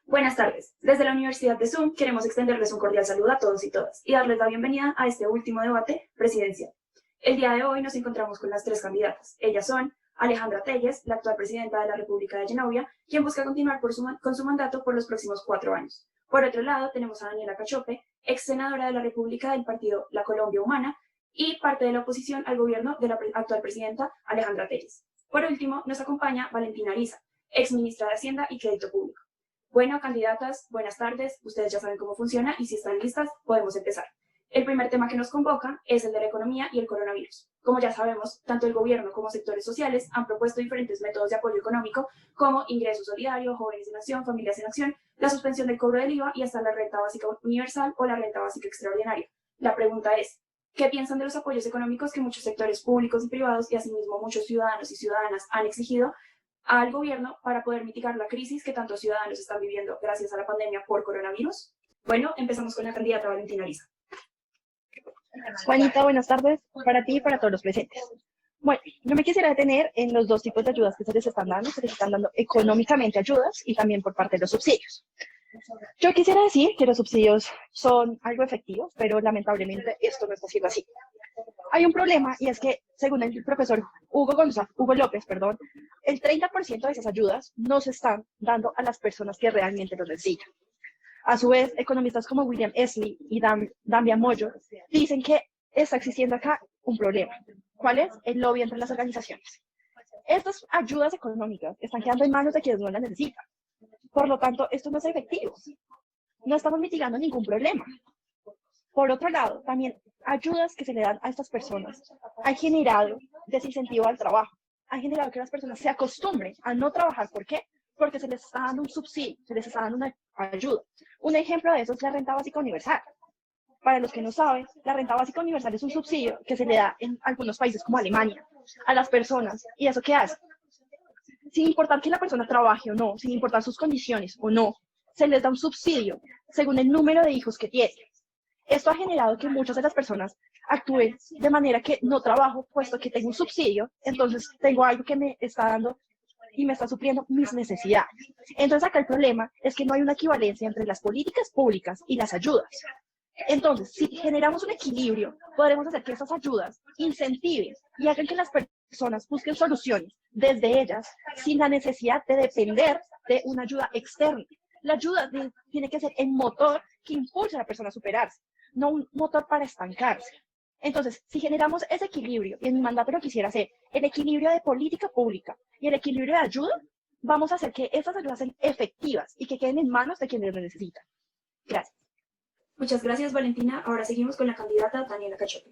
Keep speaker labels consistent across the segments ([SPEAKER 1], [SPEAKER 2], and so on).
[SPEAKER 1] Buenas tardes. Desde la Universidad de Zoom queremos extenderles un cordial saludo a todos y todas y darles la bienvenida a este último debate presidencial. El día de hoy nos encontramos con las tres candidatas. Ellas son Alejandra Telles, la actual presidenta de la República de Genovia, quien busca continuar con su mandato por los próximos 4 años. Por otro lado, tenemos a Daniela Cachope, ex senadora de la República del partido La Colombia Humana y parte de la oposición al gobierno de la actual presidenta Alejandra Telles. Por último, nos acompaña Valentina Ariza, ex ministra de Hacienda y Crédito Público. Bueno, candidatas, buenas tardes. Ustedes ya saben cómo funciona y si están listas, podemos empezar. El primer tema que nos convoca es el de la economía y el coronavirus. Como ya sabemos, tanto el gobierno como sectores sociales han propuesto diferentes métodos de apoyo económico como ingreso solidario, jóvenes en acción, familias en acción, la suspensión del cobro del IVA y hasta la renta básica universal o la renta básica extraordinaria. La pregunta es, ¿qué piensan de los apoyos económicos que muchos sectores públicos y privados y asimismo muchos ciudadanos y ciudadanas han exigido al gobierno para poder mitigar la crisis que tantos ciudadanos están viviendo gracias a la pandemia por coronavirus? Bueno, empezamos con la candidata Valentina Ariza.
[SPEAKER 2] Juanita, buenas tardes para ti y para todos los presentes. Bueno, yo me quisiera detener en los dos tipos de ayudas que se les están dando. Se les están dando económicamente ayudas y también por parte de los subsidios. Yo quisiera decir que los subsidios son algo efectivos, pero lamentablemente esto no está siendo así. Hay un problema y es que, según el profesor Hugo López, el 30% de esas ayudas no se están dando a las personas que realmente lo necesitan. A su vez, economistas como William Esley y Dambia Moyo dicen que está existiendo acá un problema. ¿Cuál es? El lobby entre las organizaciones. Estas ayudas económicas están quedando en manos de quienes no las necesitan. Por lo tanto, esto no es efectivo. No estamos mitigando ningún problema. Por otro lado, también ayudas que se le dan a estas personas han generado desincentivo al trabajo, han generado que las personas se acostumbren a no trabajar. ¿Por qué? Porque se les está dando un subsidio, se les está dando una ayuda. Un ejemplo de eso es la renta básica universal. Para los que no saben, la renta básica universal es un subsidio que se le da en algunos países como Alemania a las personas. ¿Y eso qué hace? Sin importar que la persona trabaje o no, sin importar sus condiciones o no, se les da un subsidio según el número de hijos que tienen. Esto ha generado que muchas de las personas actúen de manera que no trabajo, puesto que tengo un subsidio, entonces tengo algo que me está dando y me está supliendo mis necesidades. Entonces acá el problema es que no hay una equivalencia entre las políticas públicas y las ayudas. Entonces, si generamos un equilibrio, podremos hacer que esas ayudas incentiven y hagan que las personas busquen soluciones desde ellas sin la necesidad de depender de una ayuda externa. La ayuda tiene que ser el motor que impulse a la persona a superarse, no un motor para estancarse. Entonces, si generamos ese equilibrio, y en mi mandato lo quisiera hacer, el equilibrio de política pública y el equilibrio de ayuda, vamos a hacer que esas ayudas sean efectivas y que queden en manos de quienes lo necesitan. Gracias.
[SPEAKER 1] Muchas gracias, Valentina. Ahora seguimos con la candidata Daniela Cachope.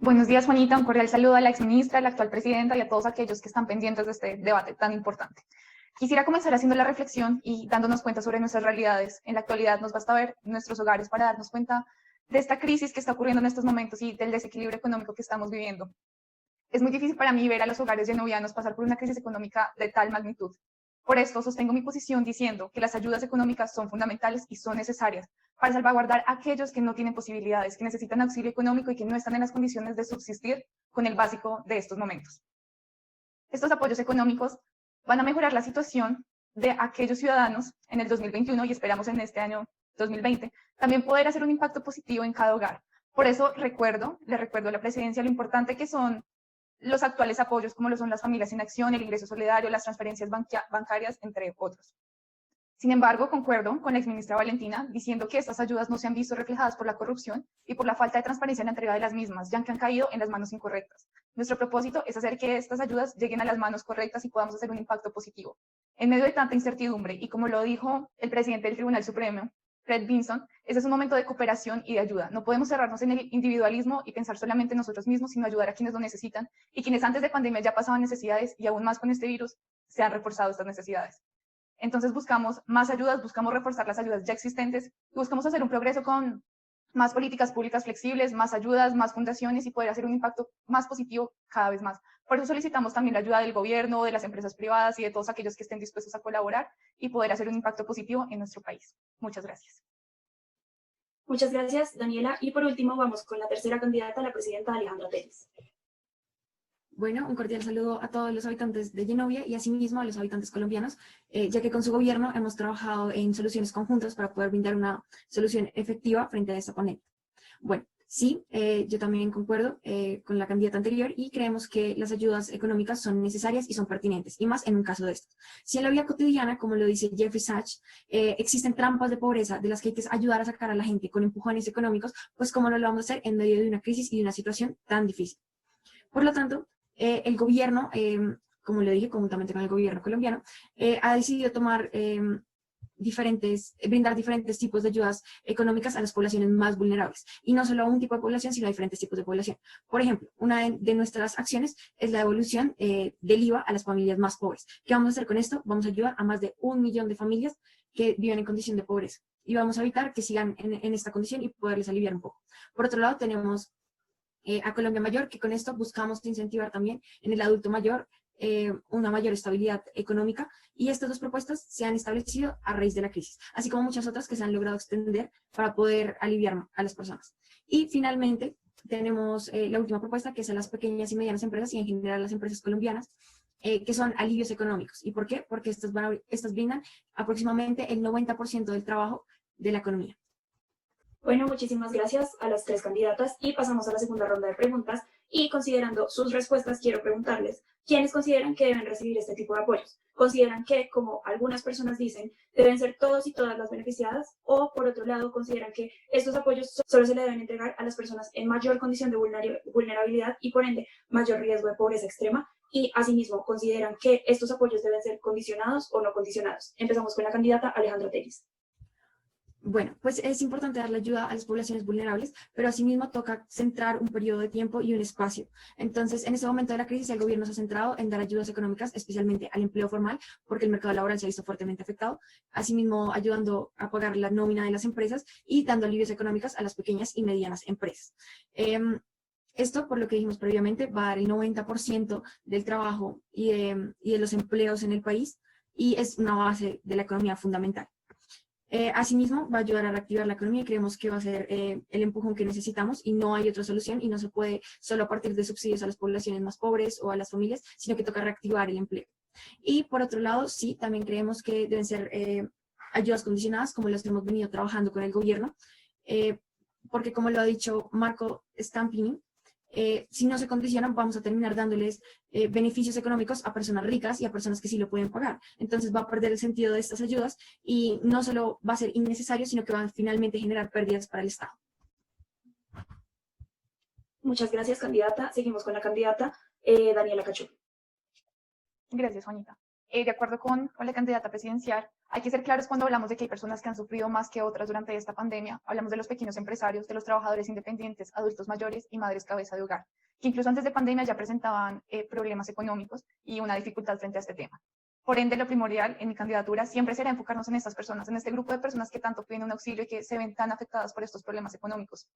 [SPEAKER 3] Buenos días, Juanita. Un cordial saludo a la exministra, a la actual presidenta y a todos aquellos que están pendientes de este debate tan importante. Quisiera comenzar haciendo la reflexión y dándonos cuenta sobre nuestras realidades. En la actualidad nos basta ver nuestros hogares para darnos cuenta de esta crisis que está ocurriendo en estos momentos y del desequilibrio económico que estamos viviendo. Es muy difícil para mí ver a los hogares genovianos pasar por una crisis económica de tal magnitud. Por esto sostengo mi posición diciendo que las ayudas económicas son fundamentales y son necesarias para salvaguardar a aquellos que no tienen posibilidades, que necesitan auxilio económico y que no están en las condiciones de subsistir con el básico de estos momentos. Estos apoyos económicos van a mejorar la situación de aquellos ciudadanos en el 2021 y esperamos en este año 2020 también poder hacer un impacto positivo en cada hogar. Por eso le recuerdo a la presidencia lo importante que son los actuales apoyos, como lo son las familias en acción, el ingreso solidario, las transferencias bancarias, entre otros. Sin embargo, concuerdo con la exministra Valentina diciendo que estas ayudas no se han visto reflejadas por la corrupción y por la falta de transparencia en la entrega de las mismas, ya que han caído en las manos incorrectas. Nuestro propósito es hacer que estas ayudas lleguen a las manos correctas y podamos hacer un impacto positivo. En medio de tanta incertidumbre, y como lo dijo el presidente del Tribunal Supremo, Fred Vinson, ese es un momento de cooperación y de ayuda. No podemos cerrarnos en el individualismo y pensar solamente en nosotros mismos, sino ayudar a quienes lo necesitan y quienes antes de pandemia ya pasaban necesidades y aún más con este virus se han reforzado estas necesidades. Entonces buscamos más ayudas, buscamos reforzar las ayudas ya existentes y buscamos hacer un progreso con más políticas públicas flexibles, más ayudas, más fundaciones y poder hacer un impacto más positivo cada vez más. Por eso solicitamos también la ayuda del gobierno, de las empresas privadas y de todos aquellos que estén dispuestos a colaborar y poder hacer un impacto positivo en nuestro país. Muchas gracias.
[SPEAKER 1] Muchas gracias, Daniela. Y por último, vamos con la tercera candidata, la presidenta Alejandra Telles.
[SPEAKER 4] Bueno, un cordial saludo a todos los habitantes de Genovia y asimismo a los habitantes colombianos, ya que con su gobierno hemos trabajado en soluciones conjuntas para poder brindar una solución efectiva frente a esta pandemia. Bueno, sí, yo también concuerdo con la candidata anterior y creemos que las ayudas económicas son necesarias y son pertinentes, y más en un caso de estos. Si en la vida cotidiana, como lo dice Jeffrey Sachs, existen trampas de pobreza de las que hay que ayudar a sacar a la gente con empujones económicos, pues cómo no lo vamos a hacer en medio de una crisis y de una situación tan difícil. Por lo tanto, el gobierno, como le dije, conjuntamente con el gobierno colombiano, ha decidido brindar diferentes tipos de ayudas económicas a las poblaciones más vulnerables. Y no solo a un tipo de población, sino a diferentes tipos de población. Por ejemplo, una de nuestras acciones es la devolución del IVA a las familias más pobres. ¿Qué vamos a hacer con esto? Vamos a ayudar a más de 1 millón de familias que viven en condición de pobreza. Y vamos a evitar que sigan en esta condición y poderles aliviar un poco. Por otro lado, tenemos a Colombia Mayor, que con esto buscamos incentivar también en el adulto mayor una mayor estabilidad económica, y estas dos propuestas se han establecido a raíz de la crisis, así como muchas otras que se han logrado extender para poder aliviar a las personas. Y finalmente tenemos la última propuesta, que es a las pequeñas y medianas empresas y en general a las empresas colombianas, que son alivios económicos. ¿Y por qué? Porque estas brindan aproximadamente el 90% del trabajo de la economía.
[SPEAKER 1] Bueno, muchísimas gracias a las tres candidatas y pasamos a la segunda ronda de preguntas. Y considerando sus respuestas, quiero preguntarles, ¿quiénes consideran que deben recibir este tipo de apoyos? ¿Consideran que, como algunas personas dicen, deben ser todos y todas las beneficiadas? ¿O, por otro lado, consideran que estos apoyos solo se le deben entregar a las personas en mayor condición de vulnerabilidad y, por ende, mayor riesgo de pobreza extrema? Y, asimismo, ¿consideran que estos apoyos deben ser condicionados o no condicionados? Empezamos con la candidata Alejandra Telles.
[SPEAKER 4] Bueno, pues es importante darle ayuda a las poblaciones vulnerables, pero asimismo toca centrar un periodo de tiempo y un espacio. Entonces, en este momento de la crisis, el gobierno se ha centrado en dar ayudas económicas, especialmente al empleo formal, porque el mercado laboral se ha visto fuertemente afectado, asimismo ayudando a pagar la nómina de las empresas y dando alivios económicos a las pequeñas y medianas empresas. Esto, por lo que dijimos previamente, va a dar el 90% del trabajo y de los empleos en el país, y es una base de la economía fundamental. Asimismo, va a ayudar a reactivar la economía y creemos que va a ser el empujón que necesitamos, y no hay otra solución, y no se puede solo a partir de subsidios a las poblaciones más pobres o a las familias, sino que toca reactivar el empleo. Y por otro lado, sí, también creemos que deben ser ayudas condicionadas, como las que hemos venido trabajando con el gobierno, porque como lo ha dicho Marco Stampini, si no se condicionan, vamos a terminar dándoles beneficios económicos a personas ricas y a personas que sí lo pueden pagar. Entonces va a perder el sentido de estas ayudas, y no solo va a ser innecesario, sino que va a finalmente generar pérdidas para el Estado.
[SPEAKER 1] Muchas gracias, candidata. Seguimos con la candidata Daniela Cachú.
[SPEAKER 3] Gracias, Juanita. De acuerdo con la candidata presidencial, hay que ser claros cuando hablamos de que hay personas que han sufrido más que otras durante esta pandemia. Hablamos de los pequeños empresarios, de los trabajadores independientes, adultos mayores y madres cabeza de hogar, que incluso antes de pandemia ya presentaban problemas económicos y una dificultad frente a este tema. Por ende, lo primordial en mi candidatura siempre será enfocarnos en estas personas, en este grupo de personas que tanto piden un auxilio y que se ven tan afectadas por estos problemas económicos.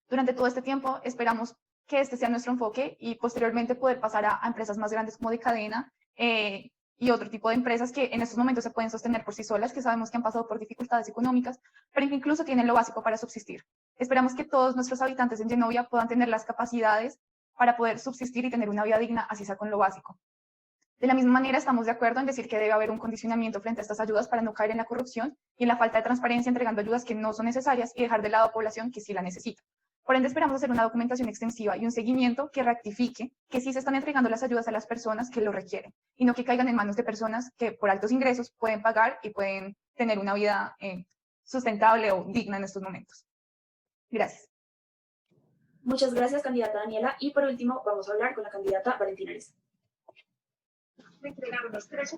[SPEAKER 3] Durante todo este tiempo esperamos que este sea nuestro enfoque y posteriormente poder pasar a empresas más grandes como de cadena, y otro tipo de empresas que en estos momentos se pueden sostener por sí solas, que sabemos que han pasado por dificultades económicas, pero que incluso tienen lo básico para subsistir. Esperamos que todos nuestros habitantes en Genovia puedan tener las capacidades para poder subsistir y tener una vida digna, así sea con lo básico. De la misma manera, estamos de acuerdo en decir que debe haber un condicionamiento frente a estas ayudas para no caer en la corrupción y en la falta de transparencia entregando ayudas que no son necesarias y dejar de lado a población que sí la necesita. Por ende, esperamos hacer una documentación extensiva y un seguimiento que rectifique que sí se están entregando las ayudas a las personas que lo requieren y no que caigan en manos de personas que por altos ingresos pueden pagar y pueden tener una vida sustentable o digna en estos momentos. Gracias.
[SPEAKER 1] Muchas gracias, candidata Daniela. Y por último, vamos a hablar con la candidata Valentina Ares.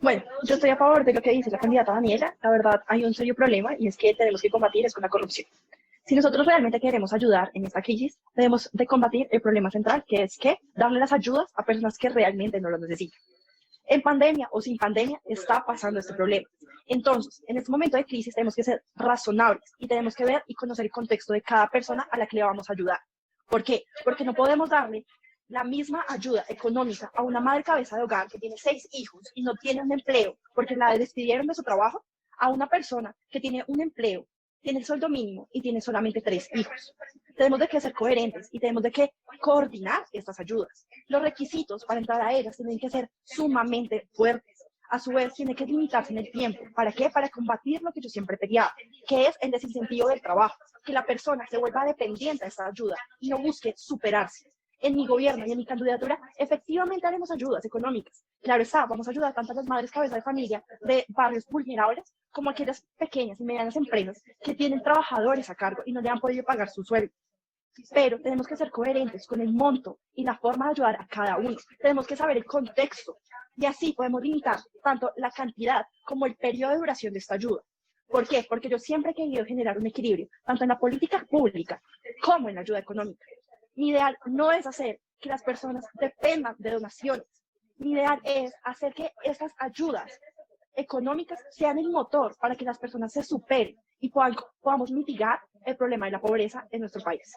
[SPEAKER 2] Bueno, yo estoy a favor de lo que dice la candidata Daniela. La verdad, hay un serio problema, y es que tenemos que combatir con la corrupción. Si nosotros realmente queremos ayudar en esta crisis, debemos de combatir el problema central, que es que darle las ayudas a personas que realmente no lo necesitan. En pandemia o sin pandemia está pasando este problema. Entonces, en este momento de crisis tenemos que ser razonables y tenemos que ver y conocer el contexto de cada persona a la que le vamos a ayudar. ¿Por qué? Porque no podemos darle la misma ayuda económica a una madre cabeza de hogar que tiene 6 hijos y no tiene un empleo porque la despidieron de su trabajo, a una persona que tiene un empleo, tiene el sueldo mínimo y tiene solamente 3 hijos. Tenemos de que ser coherentes y tenemos de que coordinar estas ayudas. Los requisitos para entrar a ellas tienen que ser sumamente fuertes. A su vez, tiene que limitarse en el tiempo. ¿Para qué? Para combatir lo que yo siempre peleaba, que es el desincentivo del trabajo, que la persona se vuelva dependiente de esta ayuda y no busque superarse. En mi gobierno y en mi candidatura, efectivamente haremos ayudas económicas. Claro está, vamos a ayudar tanto a las madres cabeza de familia de barrios vulnerables como a aquellas pequeñas y medianas empresas que tienen trabajadores a cargo y no le han podido pagar su sueldo. Pero tenemos que ser coherentes con el monto y la forma de ayudar a cada uno. Tenemos que saber el contexto y así podemos limitar tanto la cantidad como el periodo de duración de esta ayuda. ¿Por qué? Porque yo siempre he querido generar un equilibrio, tanto en la política pública como en la ayuda económica. Mi ideal no es hacer que las personas dependan de donaciones. Mi ideal es hacer que estas ayudas económicas sean el motor para que las personas se superen y podamos mitigar el problema de la pobreza en nuestro país.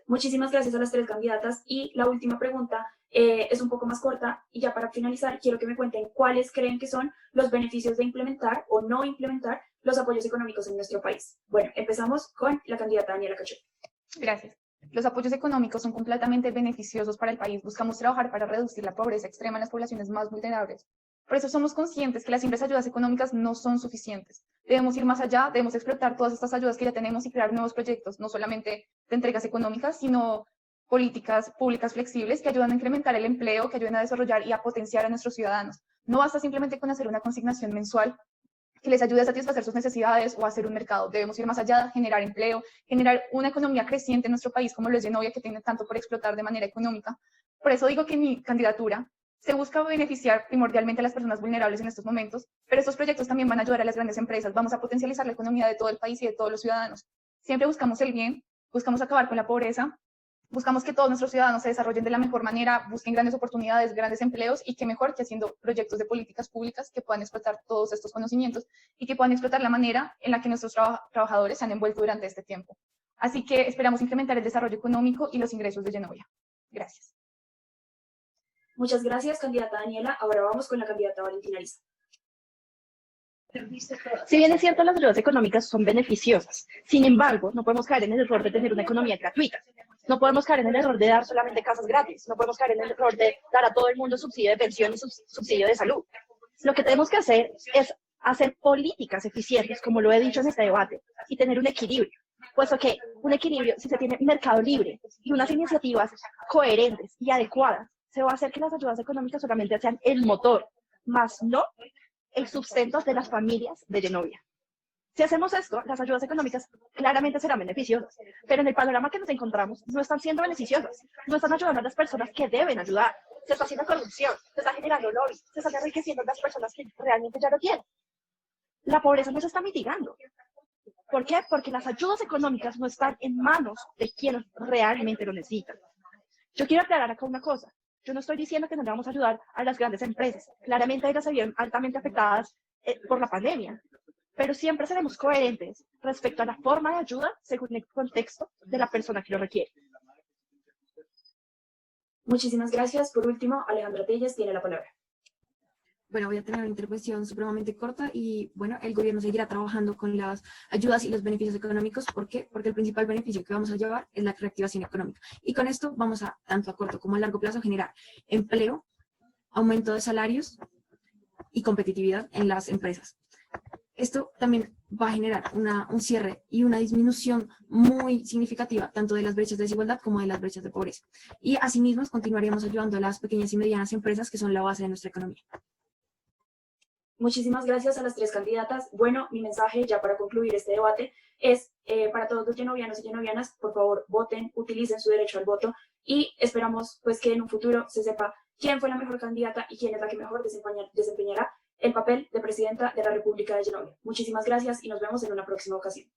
[SPEAKER 1] Muchísimas gracias a las tres candidatas. Y la última pregunta es un poco más corta y ya para finalizar quiero que me cuenten cuáles creen que son los beneficios de implementar o no implementar los apoyos económicos en nuestro país. Bueno, empezamos con la candidata Daniela Cachón.
[SPEAKER 3] Gracias. Los apoyos económicos son completamente beneficiosos para el país. Buscamos trabajar para reducir la pobreza extrema en las poblaciones más vulnerables. Por eso somos conscientes que las simples ayudas económicas no son suficientes. Debemos ir más allá, debemos explotar todas estas ayudas que ya tenemos y crear nuevos proyectos, no solamente de entregas económicas, sino políticas públicas flexibles que ayudan a incrementar el empleo, que ayuden a desarrollar y a potenciar a nuestros ciudadanos. No basta simplemente con hacer una consignación mensual que les ayude a satisfacer sus necesidades o a hacer un mercado. Debemos ir más allá, generar empleo, generar una economía creciente en nuestro país como lo es Genovia, que tiene tanto por explotar de manera económica. Por eso digo que mi candidatura se busca beneficiar primordialmente a las personas vulnerables en estos momentos, pero estos proyectos también van a ayudar a las grandes empresas. Vamos a potencializar la economía de todo el país y de todos los ciudadanos. Siempre buscamos el bien, buscamos acabar con la pobreza, buscamos que todos nuestros ciudadanos se desarrollen de la mejor manera, busquen grandes oportunidades, grandes empleos y qué mejor que haciendo proyectos de políticas públicas que puedan explotar todos estos conocimientos y que puedan explotar la manera en la que nuestros trabajadores se han envuelto durante este tiempo. Así que esperamos incrementar el desarrollo económico y los ingresos de Genovia. Gracias.
[SPEAKER 1] Muchas gracias, candidata Daniela. Ahora vamos con la candidata Valentina Ariza.
[SPEAKER 2] Si bien es cierto, las ayudas económicas son beneficiosas, sin embargo, no podemos caer en el error de tener una economía gratuita. No podemos caer en el error de dar solamente casas gratis. No podemos caer en el error de dar a todo el mundo subsidio de pensión y subsidio de salud. Lo que tenemos que hacer es hacer políticas eficientes, como lo he dicho en este debate, y tener un equilibrio. Puesto que un equilibrio, si se tiene mercado libre y unas iniciativas coherentes y adecuadas, se va a hacer que las ayudas económicas solamente sean el motor, más no el sustento de las familias de Genovia. Si hacemos esto, las ayudas económicas claramente serán beneficiosas, pero en el panorama que nos encontramos no están siendo beneficiosas, no están ayudando a las personas que deben ayudar. Se está haciendo corrupción, se está generando lobby, se están enriqueciendo las personas que realmente ya lo tienen. La pobreza no se está mitigando. ¿Por qué? Porque las ayudas económicas no están en manos de quienes realmente lo necesitan. Yo quiero aclarar acá una cosa. Yo no estoy diciendo que no le vamos a ayudar a las grandes empresas. Claramente ellas se vieron altamente afectadas por la pandemia. Pero siempre seremos coherentes respecto a la forma de ayuda según el contexto de la persona que lo requiere.
[SPEAKER 1] Muchísimas gracias. Por último, Alejandra Telles tiene la palabra.
[SPEAKER 4] Bueno, voy a tener una intervención supremamente corta y, bueno, el gobierno seguirá trabajando con las ayudas y los beneficios económicos. ¿Por qué? Porque el principal beneficio que vamos a llevar es la reactivación económica. Y con esto vamos a, tanto a corto como a largo plazo, generar empleo, aumento de salarios y competitividad en las empresas. Esto también va a generar un cierre y una disminución muy significativa tanto de las brechas de desigualdad como de las brechas de pobreza. Y asimismo continuaremos ayudando a las pequeñas y medianas empresas que son la base de nuestra economía.
[SPEAKER 1] Muchísimas gracias a las tres candidatas. Bueno, mi mensaje ya para concluir este debate es para todos los genovianos y genovianas, por favor, voten, utilicen su derecho al voto y esperamos pues que en un futuro se sepa quién fue la mejor candidata y quién es la que mejor desempeñará el papel de presidenta de la República de Genovia. Muchísimas gracias y nos vemos en una próxima ocasión.